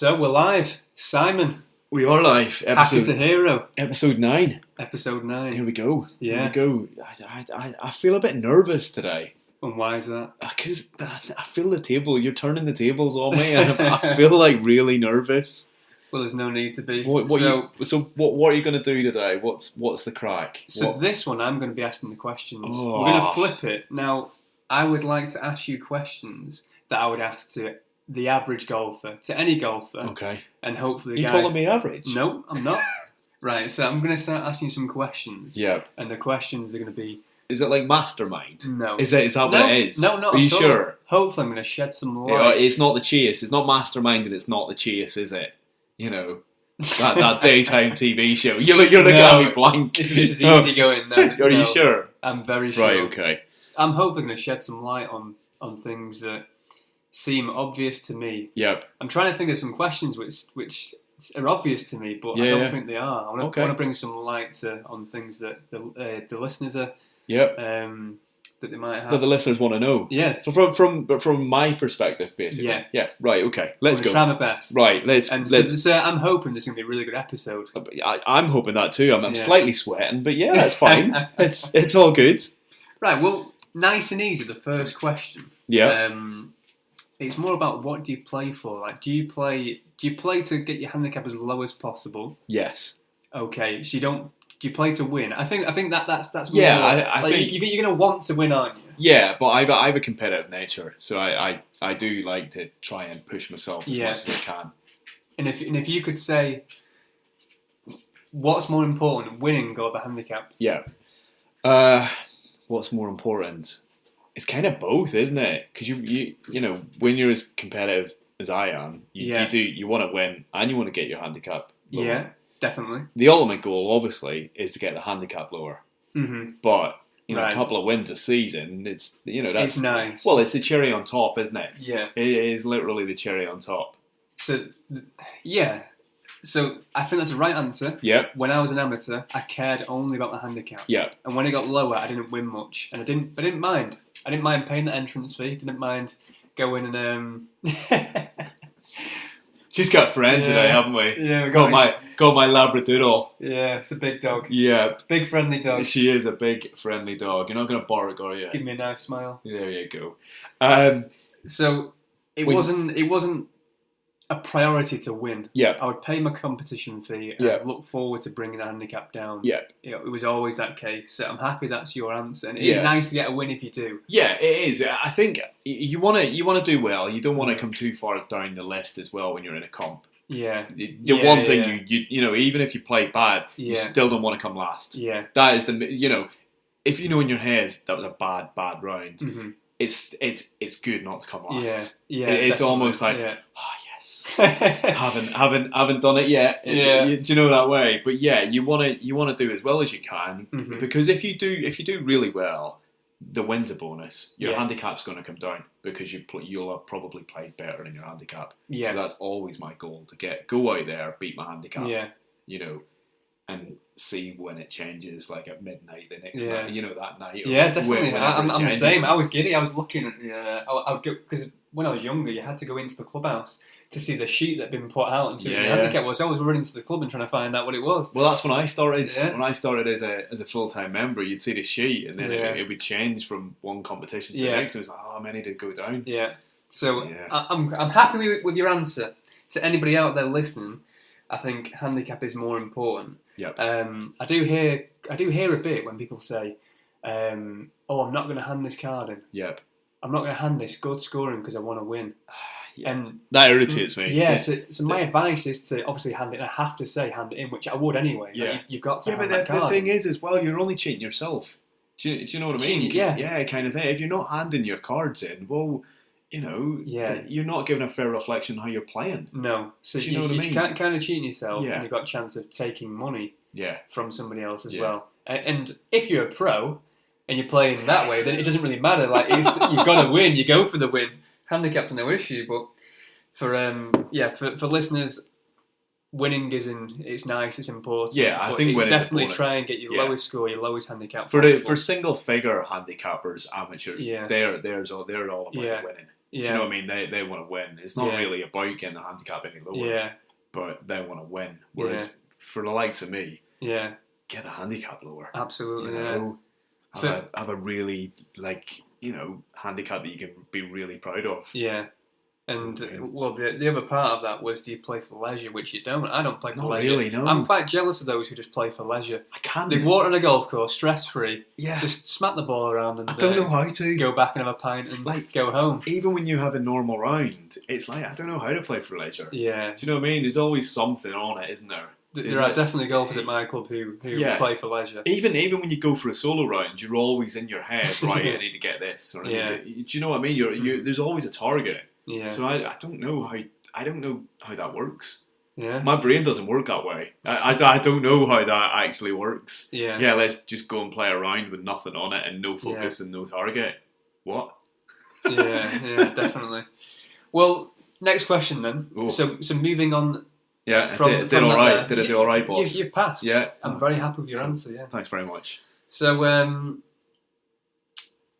So we're live, Simon. We are live. Hacker to hero. Episode 9. Episode 9. Here we go. Yeah. Here we go. I feel a bit nervous today. And why is that? Because I feel the table. You're turning the tables on me. And I feel like really nervous. Well, there's no need to be. What are you going to do today? What's the crack? This one, I'm going to be asking the questions. Oh. We're going to flip it. Now, I would like to ask you questions that I would ask to the average golfer, to any golfer. Okay. And hopefully you calling me average? No, I'm not. Right, so I'm going to start asking you some questions. Yeah. And the questions are going to be... Is it like Mastermind? No. Is that what it is? No, not Are you at all. sure? Hopefully I'm going to shed some light. It's not the chase. It's not Mastermind and it's not the chase, is it? You know, that daytime TV show. You're looking at me blank. This is easy going. No, Are you sure? I'm very sure. Right, okay. I'm hoping to shed some light on things that seem obvious to me. Yep. I'm trying to think of some questions which are obvious to me, but I don't think they are. I want to bring some light on things that the listeners are. Yep. That they might have. That the listeners want to know. Yeah. So from my perspective, basically. Yeah. Yeah. Right. Okay. Let's go. Try my best. Right. Let's. So I'm hoping this is going to be a really good episode. I'm hoping that too. I'm slightly sweating, but yeah, that's fine. it's all good. Right. Well, nice and easy. The first question. Yeah. It's more about what do you play for? Like, do you play to get your handicap as low as possible? Yes. Okay. So you don't. Do you play to win? I think that's more. Yeah. I think you're going to want to win, aren't you? Yeah, but I have a competitive nature, so I do like to try and push myself as much as I can. And if you could say, what's more important, winning or the handicap? Yeah. What's more important? It's kind of both, isn't it? Because you know, when you're as competitive as I am, you want to win and you want to get your handicap lower. Yeah, definitely. The ultimate goal, obviously, is to get the handicap lower. Mm-hmm. But a couple of wins a season, that's it's nice. Well, it's the cherry on top, isn't it? Yeah, it is literally the cherry on top. So, yeah. So I think that's the right answer. Yep. When I was an amateur, I cared only about my handicap. Yep. And when it got lower, I didn't win much, and I didn't mind. I didn't mind paying the entrance fee. Didn't mind going and. She's got a friend today, haven't we? Yeah, we got my Labradoodle. Yeah, it's a big dog. Yeah, big friendly dog. She is a big friendly dog. You're not going to bark, are you? Give me a nice smile. There you go. So it wasn't a priority to win. Yeah. I would pay my competition fee and I'd look forward to bringing the handicap down. Yeah. It was always that case. So I'm happy that's your answer. And it's nice to get a win if you do. Yeah, it is. I think you want to do well. You don't want to come too far down the list as well when you're in a comp. Yeah. The one thing you know, even if you play bad, you still don't want to come last. Yeah. That is if you know in your head that was a bad round, mm-hmm. it's good not to come last. Yeah. It's almost like haven't done it yet. Do you know that way? But yeah, you want to do as well as you can, mm-hmm. because if you do really well, the win's a bonus. Your handicap's going to come down because you'll have probably played better in your handicap. Yeah. So that's always my goal, to go out there, beat my handicap. Yeah. You know, and see when it changes, like at midnight the next night. You know, that night. Yeah, definitely. I'm the same. I was giddy. I was looking at. I would go, because when I was younger, you had to go into the clubhouse to see the sheet that had been put out and see what the handicap was. So I was running to the club and trying to find out what it was. Well, that's when I started. Yeah. When I started as a full-time member, you'd see the sheet and then it would change from one competition to the next. And it was like, how many did go down? Yeah. So I'm happy with your answer. To anybody out there listening, I think handicap is more important. Yep. I do hear a bit when people say, I'm not going to hand this card in. Yep. I'm not going to hand this good scoring because I want to win. And that irritates me. Yeah, so my advice is to obviously hand it in. I have to say hand it in, which I would anyway. Yeah. Like, you've got to hand but card. The thing is as well, you're only cheating yourself. Do you know what I mean? Yeah, kind of thing. If you're not handing your cards in, well, you're not giving a fair reflection on how you're playing. No. So you know what I mean? Can't kind of cheating yourself, and you've got a chance of taking money from somebody else as well. And if you're a pro and you're playing that way, then it doesn't really matter. Like you've got to win, you go for the win. Handicap's no issue, but for listeners, winning it's nice, it's important. Yeah, I think winning's definitely try and get your lowest score, your lowest handicap. For single figure handicappers, amateurs, they're all about winning. Do you know what I mean? They want to win. It's not really about getting the handicap any lower, but they want to win. Whereas for the likes of me, get the handicap lower. Absolutely, have a really handicap that you can be really proud of. Yeah. And, the other part of that was, do you play for leisure, which you don't. I don't play for leisure. Really, no. I'm quite jealous of those who just play for leisure. I can't. They walk on a golf course, stress-free. Yeah. Just smack the ball around and I don't know how to. Go back and have a pint and go home. Even when you have a normal round, it's like, I don't know how to play for leisure. Yeah. Do you know what I mean? There's always something on it, isn't there? There are definitely golfers at my club who play for leisure. Even when you go for a solo round, you're always in your head, right, I need to get this. Or I need to, do you know what I mean? There's always a target. Yeah. So I don't know how that works. Yeah. My brain doesn't work that way. I don't know how that actually works. Yeah. Yeah, let's just go and play around with nothing on it and no focus and no target. What? Yeah, definitely. Well, next question then. Oh. So moving on. Yeah, did all right. Did I do all right, boss? You've passed. Yeah. I'm very happy with your answer, yeah. Thanks very much. So,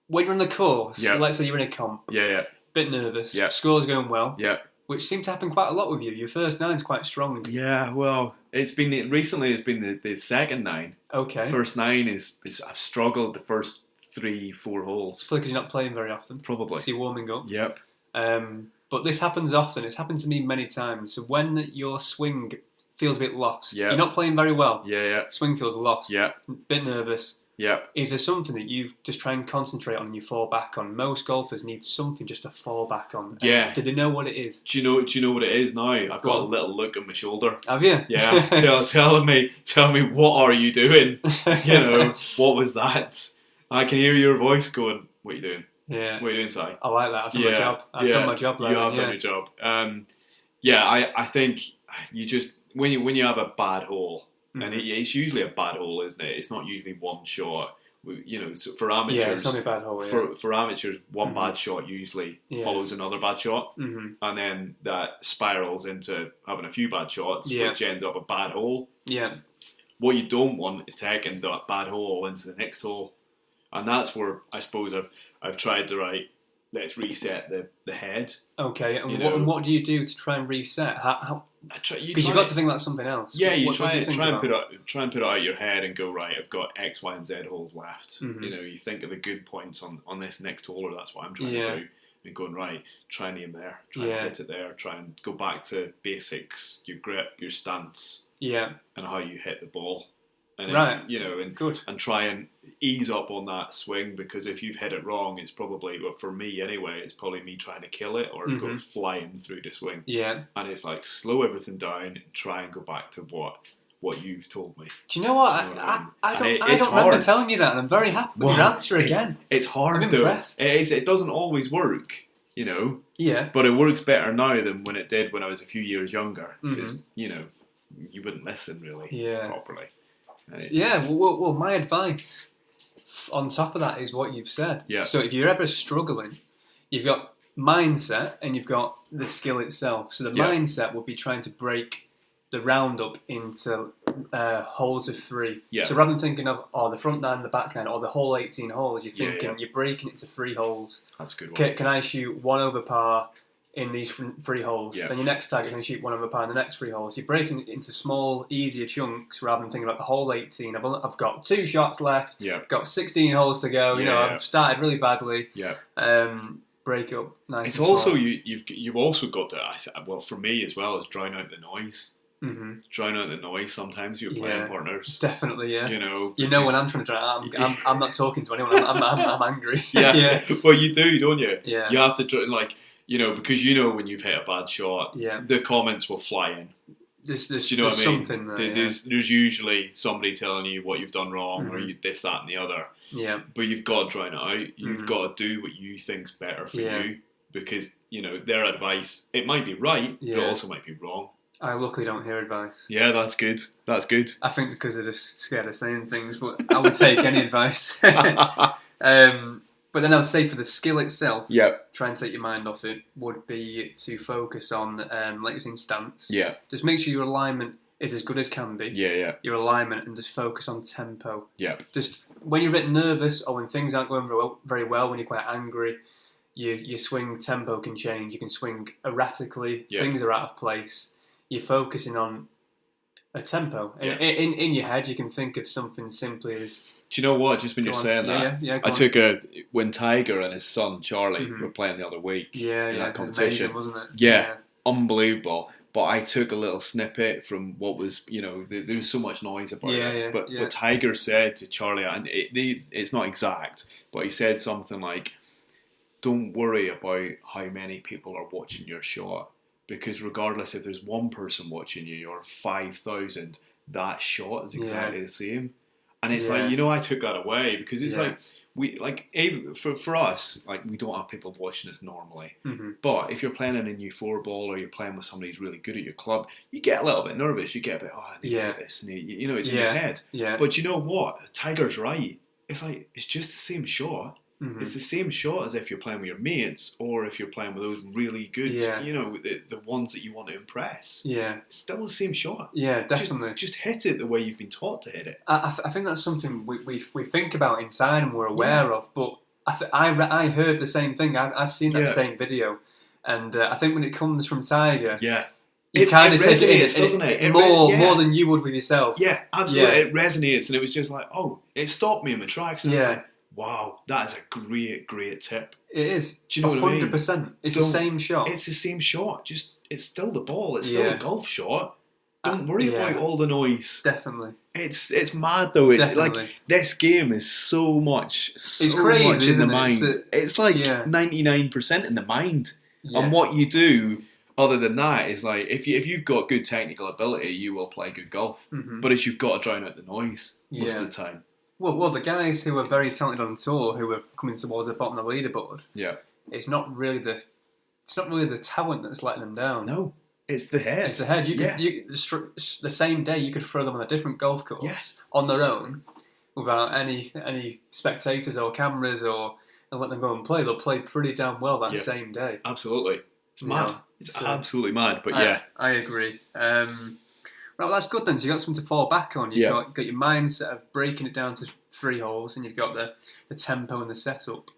when you're on the course, let's say you're in a comp. Yeah. Bit nervous. Yeah. Score's going well. Yeah. Which seemed to happen quite a lot with you. Your first nine's quite strong. Yeah, well, recently it's been the second nine. Okay. First nine is I've struggled the first 3-4 holes. Probably because you're not playing very often. Probably. So you're warming up. Yep. But this happens often. It's happened to me many times. So when your swing feels a bit lost, you're not playing very well. Yeah. Swing feels lost. Yeah. Bit nervous. Yep. Is there something that you just try and concentrate on and you fall back on? Most golfers need something just to fall back on. Yeah. Do they know what it is? Do you know what it is now? I've got a little look on my shoulder. Have you? Yeah. Tell me what are you doing? What was that? I can hear your voice going, what are you doing? Yeah. What are you doing, Si? I like that. I've done my job. I've done my job. You have done your job. I think you just when you have a bad hole, and it's usually a bad hole, isn't it? It's not usually one shot. So for amateurs, it's not a bad hole. For amateurs, one bad shot usually follows another bad shot, and then that spirals into having a few bad shots, which ends up a bad hole. Yeah. What you don't want is taking that bad hole into the next hole, and that's where I suppose I've tried to let's reset the head. Okay, and what do you do to try and reset? How? Because you've got to think about something else. Yeah, you try and put it out of your head and go, right, I've got X, Y, and Z holes left. You think of the good points on this next hole, or that's what I'm trying to do. And going, right, try and aim there, try and hit it there, try and go back to basics, your grip, your stance, and how you hit the ball. And and try and ease up on that swing, because if you've hit it wrong, it's probably, for me anyway, it's probably me trying to kill it or go flying through the swing. Yeah. And it's like, slow everything down and try and go back to what you've told me. Do you know what? I don't remember telling you that, and I'm very happy with your answer again. It's hard, I'm though. Impressed. It doesn't always work, Yeah. But it works better now than when it did when I was a few years younger. Because, you wouldn't listen really properly. Yeah, well, my advice on top of that is what you've said. Yeah. So if you're ever struggling, you've got mindset and you've got the skill itself. So the mindset will be trying to break the round up into holes of 3. Yeah. So rather than thinking of the front 9, the back 9, or the whole 18 holes, you're thinking you're breaking it into 3 holes. That's a good one. Can I shoot 1 over par in these 3 holes? Yeah. Then your next target, can shoot 1 over par in the next 3 holes. You're breaking it into small, easier chunks rather than thinking about the whole 18. I've got 2 shots left. Yeah. Got 16 holes to go. I've started really badly. Yeah. Break up nice. It's and also small. you've also got to for me as well, is drown out the noise. Drown out the noise sometimes you're playing partners. Definitely, yeah. You know when I'm trying to drown, I'm not talking to anyone. I'm angry. Yeah. Well, you do, don't you? Yeah. You have to because when you've hit a bad shot, the comments will fly in. There's what I mean? Something there. There's usually somebody telling you what you've done wrong, or you this, that, and the other. Yeah. But you've got to drown it out. You've got to do what you think's better for you, because their advice, it might be right, but it also might be wrong. I luckily don't hear advice. Yeah, that's good. That's good. I think because they're just scared of saying things, but I would take any advice. But then I would say for the skill itself, try and take your mind off it, would be to focus on, like you're saying, stance. Yeah. Just make sure your alignment is as good as can be. Yeah. Your alignment, and just focus on tempo. Yeah. Just when you're a bit nervous or when things aren't going very well, when you're quite angry, your swing tempo can change. You can swing erratically. Yeah. Things are out of place. You're focusing on a tempo. Yeah. In your head, you can think of something simply as... Do you know what? Just when you're saying that, when Tiger and his son Charlie were playing the other week in that competition, amazing, wasn't it? Yeah, unbelievable. But I took a little snippet from what was, there was so much noise about it. But Tiger said to Charlie, and it's not exact, but he said something like, "Don't worry about how many people are watching your shot, because regardless if there's one person watching you or 5,000, that shot is exactly the same." And it's like, I took that away because it's like, for us, like, we don't have people watching us normally. Mm-hmm. But if you're playing in a new 4-ball or you're playing with somebody who's really good at your club, you get a little bit nervous. You get a bit, I need to hit this. And it's in your head. Yeah. But you know what? Tiger's right. It's like, it's just the same shot. Mm-hmm. It's the same shot as if you're playing with your mates or if you're playing with those really good, the ones that you want to impress. Yeah. It's still the same shot. Yeah, definitely. Just hit it the way you've been taught to hit it. I think that's something we think about inside and we're aware of, but I heard the same thing. I've seen that same video. And I think when it comes from Tiger... Yeah. You kind of take it, doesn't it? More than you would with yourself. Yeah, absolutely. Yeah. It resonates, and it was just like, it stopped me in my tracks. And I was like, wow, that is a great tip. It is. Do you know 100%. What I mean? 100%. It's the same shot. It's the same shot. Just it's still the ball. It's still a golf shot. Don't worry about all the noise. Definitely. It's mad though. It's Definitely. like this game is so much. It's crazy, much in the mind. It's like 99% in the mind. Yeah. And what you do. Other than that, is like if you've got good technical ability, you will play good golf. Mm-hmm. But it's you've got to drown out the noise most of the time. Well, the guys who are very talented on tour, who are coming towards the bottom of the leaderboard, it's not really the talent that's letting them down. No, it's the head. It's the head. The same day you could throw them on a different golf course on their own, without any spectators or cameras and let them go and play. They'll play pretty damn well that same day. Absolutely, it's mad. It's absolutely mad, but I agree. Well, that's good then. So you got something to fall back on. You've got your mindset of breaking it down to 3 holes, and you've got the tempo and the setup.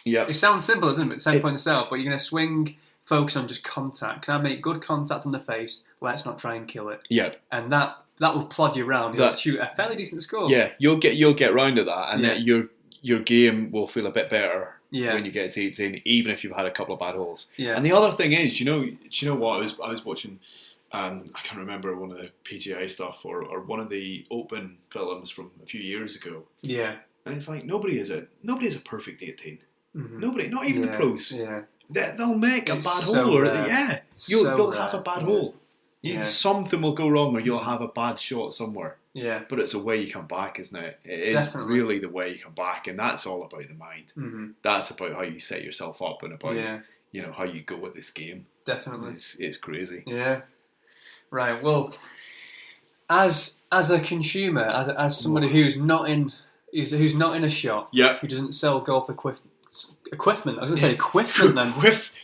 Yeah, it sounds simple, doesn't it? Tempo and setup, but you're going to swing, focus on just contact. Can I make good contact on the face? Let's not try and kill it. Yeah, and that will plod you around. You'll shoot a fairly decent score. Yeah, you'll get round to that, and then your game will feel a bit better. Yeah. When you get to 18, even if you've had a couple of bad holes. Yeah. And the other thing is, do you know what? I was watching, I can't remember one of the PGA stuff or one of the Open films from a few years ago. Yeah. And it's like nobody is a perfect 18. Mm-hmm. Nobody, not even the pros. Yeah. They'll make a bad hole, or you'll have a bad hole. Something will go wrong, or you'll have a bad shot somewhere. Yeah, but it's the way you come back, isn't it? It is really the way you come back, and that's all about the mind. Mm-hmm. That's about how you set yourself up and about how you go with this game. Definitely, it's crazy. Yeah, right. Well, as a consumer, as somebody who's not in a shop, who doesn't sell golf equipment. I was going to say equipment then.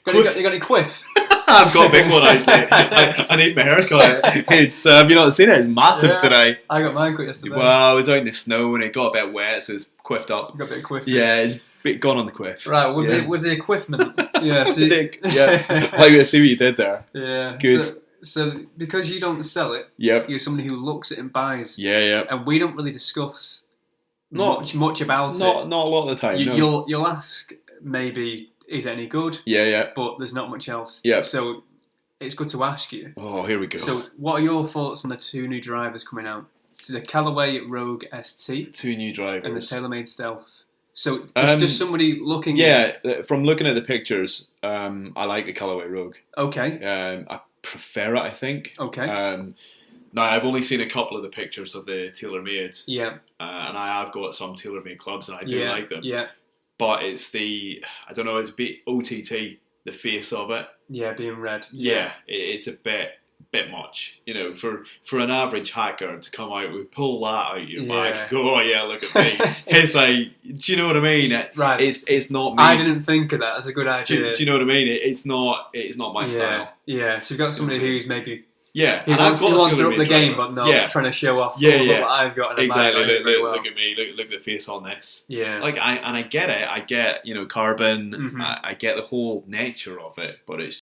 You got any quiff? I've got a big one actually. I need my haircut. It's have you not seen it? It's massive today. I got mine cut yesterday. Well, I was out in the snow and it got a bit wet, so it's quiffed up. Got a bit of quiff. Yeah, it's a bit gone on the quiff. Right, with the equipment. Like see what you did there. Yeah, good. So because you don't sell it, you're somebody who looks at it and buys. Yeah. And we don't really discuss much about it. Not a lot of the time. You'll ask maybe. Is it any good? Yeah. But there's not much else. Yeah. So it's good to ask you. Oh, here we go. So what are your thoughts on the 2 new drivers coming out? So the Callaway Rogue ST. 2 new drivers. And the TaylorMade Stealth. So just somebody looking... Yeah, from looking at the pictures, I like the Callaway Rogue. Okay. I prefer it, I think. Okay. Now, I've only seen a couple of the pictures of the TaylorMade. Yeah. And I have got some TaylorMade clubs and I do like them. Yeah. But it's it's a bit OTT, the face of it. Yeah, being red. Yeah, it's a bit much. For an average hacker to come out with pull that out your bag and go, oh yeah, look at me. It's like, do you know what I mean? Right. It's not me. I didn't think of that as a good idea. Do you know what I mean? It's not my style. Yeah, so you've got somebody who's maybe Yeah, he wants to up the game, but not trying to show off. Look what I've got. Exactly. Look at me. Look at the face on this. Yeah. Like I get it. I get Carbon. I get the whole nature of it, but it's